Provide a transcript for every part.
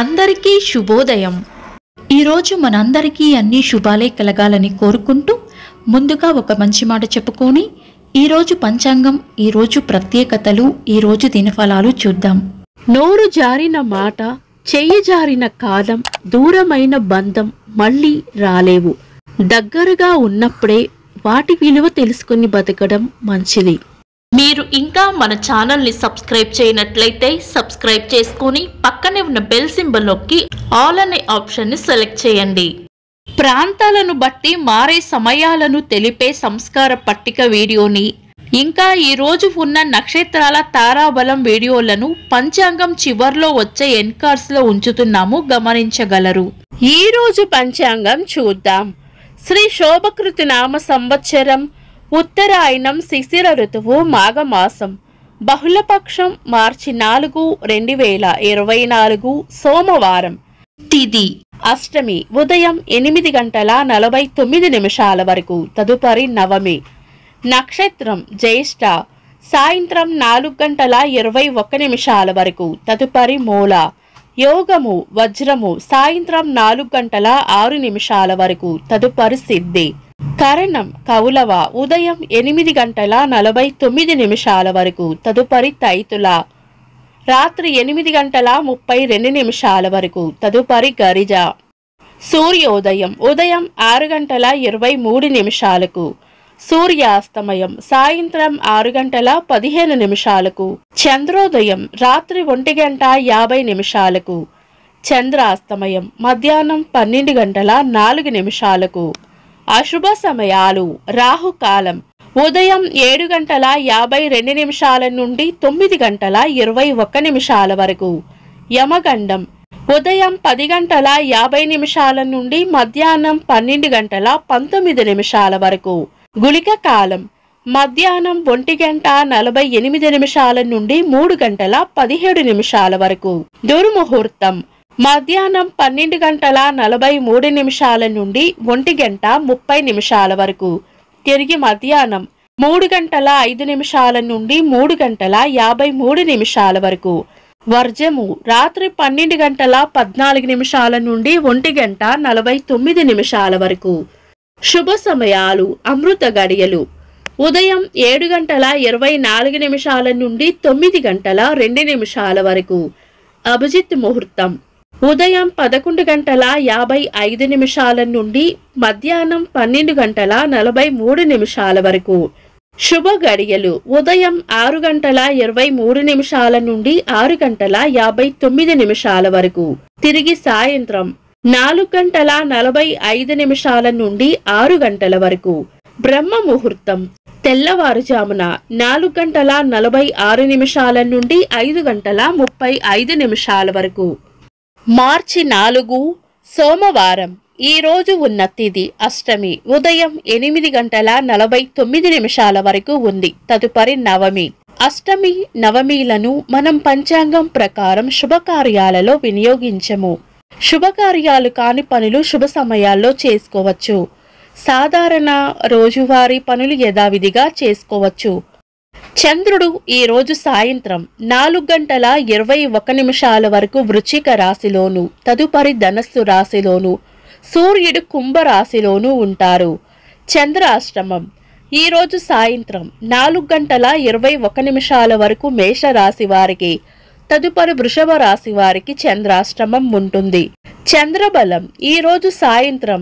అందరికీ శుభోదయం। ఈరోజు మనందరికీ అన్ని శుభాలే కలగాలని కోరుకుంటూ ముందుగా ఒక మంచి మాట చెప్పుకొని ఈరోజు పంచాంగం, ఈరోజు ప్రత్యేకతలు, ఈరోజు దినఫలాలు చూద్దాం। నోరు జారిన మాట, చెయ్యి జారిన కాలం, దూరమైన బంధం మళ్ళీ రాలేవు। దగ్గరగా ఉన్నప్పుడే వాటి విలువ తెలుసుకుని బతకడం మంచిది। మీరు ఇంకా మన ఛానల్ని సబ్స్క్రైబ్ చేయనట్లయితే సబ్స్క్రైబ్ చేసుకొని పక్కనే ఉన్న బెల్ సింబల్ నొక్కి ఆల్ అనే ఆప్షన్ని సెలెక్ట్ చేయండి। ప్రాంతాలను బట్టి మారే సమయాలను తెలిపే సంస్కార పట్టిక వీడియోని, ఇంకా ఈ రోజు ఉన్న నక్షత్రాల తారాబలం వీడియోలను పంచాంగం చివర్లో వచ్చే ఎన్కార్డ్స్లో ఉంచుతున్నాము, గమనించగలరు। ఈ రోజు పంచాంగం చూద్దాం। శ్రీ శోభకృతి నామ సంవత్సరం, ఉత్తరాయణం, శిశిర ఋతువు, మాఘమాసం, బహుళపక్షం, మార్చి 4, 2024, సోమవారం, తిథి అష్టమి, ఉదయం 8:49 వరకు, తదుపరి నవమి, నక్షత్రం జ్యేష్ఠ, సాయంత్రం 4:21 వరకు, తదుపరి మూల, యోగము వజ్రము, సాయంత్రం 4:06 వరకు, తదుపరి సిద్ధి, కరణం కౌలవ, ఉదయం 8:49 వరకు, తదుపరి తైతుల, రాత్రి 8:32 వరకు, తదుపరి గరిజ, సూర్యోదయం ఉదయం 6:23, సూర్యాస్తమయం సాయంత్రం 6:15, చంద్రోదయం రాత్రి 1:50, చంద్రాస్తమయం మధ్యాహ్నం 12:04। అశుభ సమయాలు, రాహుకాలం ఉదయం 7:52 నుండి 9:21 వరకు, యమగండం ఉదయం 10:50 నుండి మధ్యాహ్నం 12:19 వరకు, గుళిక కాలం మధ్యాహ్నం 1:48 నుండి 3:17 వరకు, దుర్ముహూర్తం మధ్యాహ్నం 12:43 నుండి 1:30 వరకు, తిరిగి మధ్యాహ్నం 3:05 నుండి 3:53 వరకు, వర్జము రాత్రి 12:14 నుండి 1:49 వరకు। శుభ సమయాలు, అమృత గడియలు ఉదయం 7:24 నుండి 9:02 వరకు, అభిజిత్ ముహూర్తం ఉదయం 11:55 నుండి మధ్యాహ్నం 12:43 వరకు, శుభ గడియలు ఉదయం 6:23 నుండి 6:59 వరకు, తిరిగి సాయంత్రం 4:45 నుండి 6 గంటల వరకు, బ్రహ్మ ముహూర్తం తెల్లవారుజామున 4:46 నుండి 5:35 వరకు। మార్చి 4, సోమవారం, ఈ రోజు ఉన్న తిథి అష్టమి, ఉదయం 8:49 వరకు ఉంది, తదుపరి నవమి। అష్టమి నవమిలను మనం పంచాంగం ప్రకారం శుభకార్యాలలో వినియోగించము। శుభకార్యాలు కాని పనులు శుభ సమయాల్లో చేసుకోవచ్చు। సాధారణ రోజువారీ పనులు యథావిధిగా చేసుకోవచ్చు। చంద్రుడు ఈ రోజు సాయంత్రం 4:21 వరకు వృశ్చిక రాశిలోను, తదుపరి ధనస్సు రాశిలోను, సూర్యుడు కుంభ రాశిలోను ఉంటారు। చంద్రాష్టమం ఈ రోజు సాయంత్రం 4:21 వరకు మేష రాశి వారికి, తదుపరి వృషభ రాశి వారికి చంద్రాష్టమం ఉంటుంది। చంద్రబలం ఈ రోజు సాయంత్రం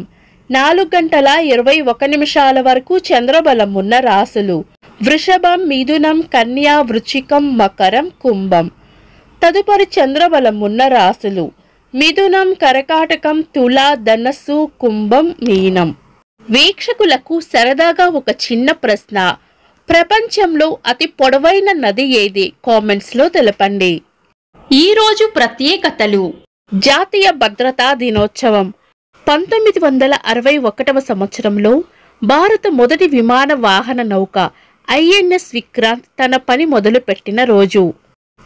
4:21 వరకు చంద్రబలం ఉన్న రాశులు వృషభం, మిథునం, కన్యా, వృశ్చికం, మకరం, కుంభం, తదుపరి చంద్రబలం ఉన్న రాశులు మిథునం, కర్కాటకం, తుల, ధనస్సు, కుంభం, మీనం। వీక్షకులకు సరదాగా ఒక చిన్న ప్రశ్న, ప్రపంచంలో అతి పొడవైన నది ఏది? కామెంట్స్ లో తెలపండి। ఈ రోజు ప్రత్యేకతలు, జాతీయ భద్రతా దినోత్సవం 1961 సంవత్సరంలో భారత మొదటి విమాన వాహన నౌక ఐఎన్ఎస్ విక్రాంత్ తన పని మొదలుపెట్టిన రోజు,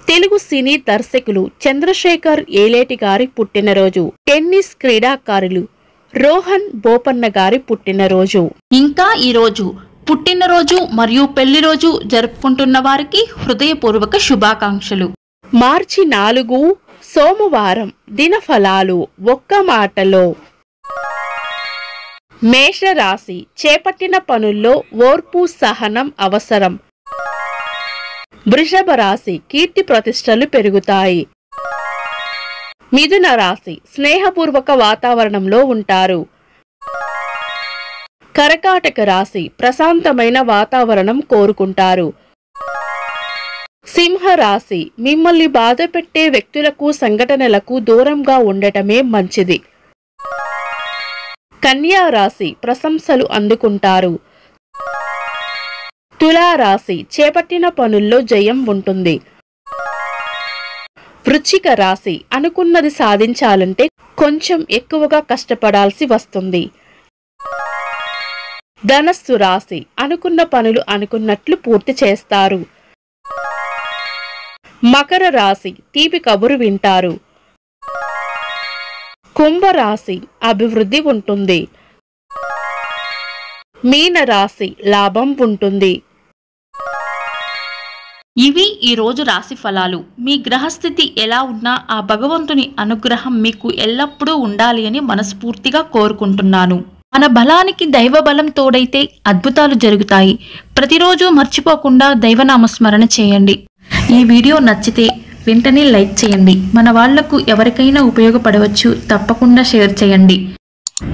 తెలుగు సినీ దర్శకులు చంద్రశేఖర్ ఏలేటి గారి పుట్టినరోజు, టెన్నిస్ క్రీడాకారులు రోహన్ బోపన్న గారి పుట్టినరోజు। ఇంకా ఈరోజు పుట్టినరోజు మరియు పెళ్లిరోజు జరుపుకుంటున్న వారికి హృదయపూర్వక శుభాకాంక్షలు। మార్చి 4, సోమవారం దినఫలాలు ఒక్క మాటలో. మేషరాశి చేపట్టిన పనుల్లో ఓర్పు సహనం అవసరం. వృషభ రాశి కీర్తి ప్రతిష్టలు పెరుగుతాయి. మిథున రాశి స్నేహపూర్వక వాతావరణంలో ఉంటారు. కర్కాటక రాశి ప్రశాంతమైన వాతావరణం కోరుకుంటారు. సింహ రాశి మిమ్మల్ని బాధపెట్టే వ్యక్తులకు సంఘటనలకు దూరంగా ఉండటమే మంచిది. కన్యా రాశి ప్రశంసలు అందుకుంటారు. తులా రాశి చేపట్టిన పనుల్లో జయం ఉంటుంది. వృశ్చిక రాశి అనుకున్నది సాధించాలంటే కొంచెం ఎక్కువగా కష్టపడాల్సి వస్తుంది. ధనస్సు రాశి అనుకున్న పనులు అనుకున్నట్లు పూర్తి చేస్తారు. మకర రాశి తీపి కబురు వింటారు. కుంభరాశి అభివృద్ధి ఉంటుంది. మీన రాశి లాభం ఉంటుంది. ఇవి ఈ రోజు రాశి ఫలాలు. మీ గ్రహస్థితి ఎలా ఉన్నా ఆ భగవంతుని అనుగ్రహం మీకు ఎల్లప్పుడూ ఉండాలి అని మనస్ఫూర్తిగా కోరుకుంటున్నాను. మన బలానికి దైవ బలం తోడైతే అద్భుతాలు జరుగుతాయి. ప్రతిరోజు మర్చిపోకుండా దైవనామస్మరణ చేయండి. ఈ వీడియో నచ్చితే వెంటనే లైక్ చేయండి. మన వాళ్లకు ఎవరికైనా ఉపయోగపడవచ్చు. తప్పకుండా షేర్ చేయండి.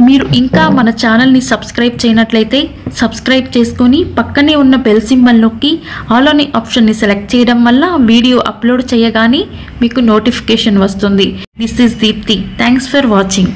మీరు ఇంకా మన ఛానల్ని సబ్స్క్రైబ్ చేయనట్లయితే సబ్స్క్రైబ్ చేసుకొని పక్కనే ఉన్న బెల్ సింబల్ నొక్కి ఆల్ అనే ఆప్షన్ని సెలెక్ట్ చేయడం వల్ల వీడియో అప్లోడ్ చేయగానే మీకు నోటిఫికేషన్ వస్తుంది. This is Deepti. Thanks for watching.